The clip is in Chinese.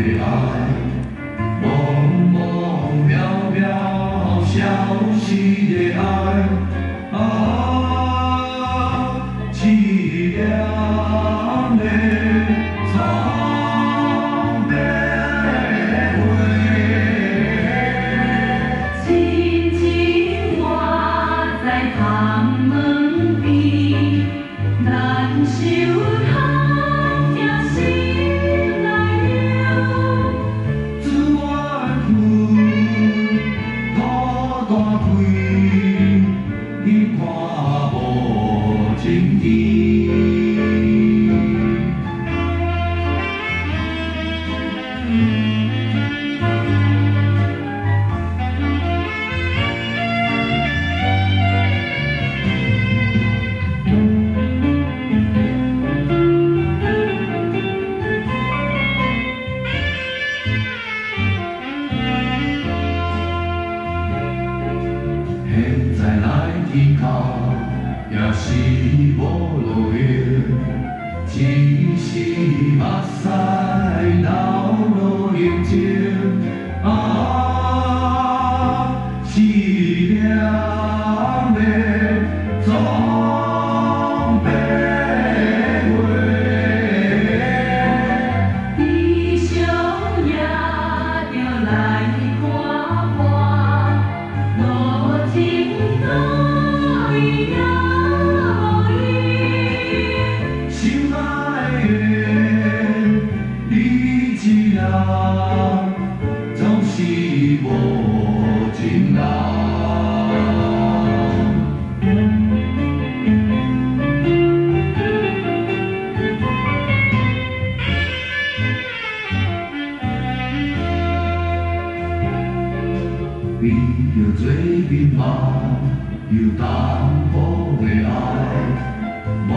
的爱，梦梦渺渺，消失的爱，凄凉的苍白花。亲像我在窗门边，难受通听心来流。自我的门土大开，你看无情意。现在来天靠，也是无路用，只是目屎流落眼睛。凄凉的苍白花。悲伤也着来看看，路情路伊也无依。心爱的你一人，总是无情人。为着做面目，又淡薄的爱，梦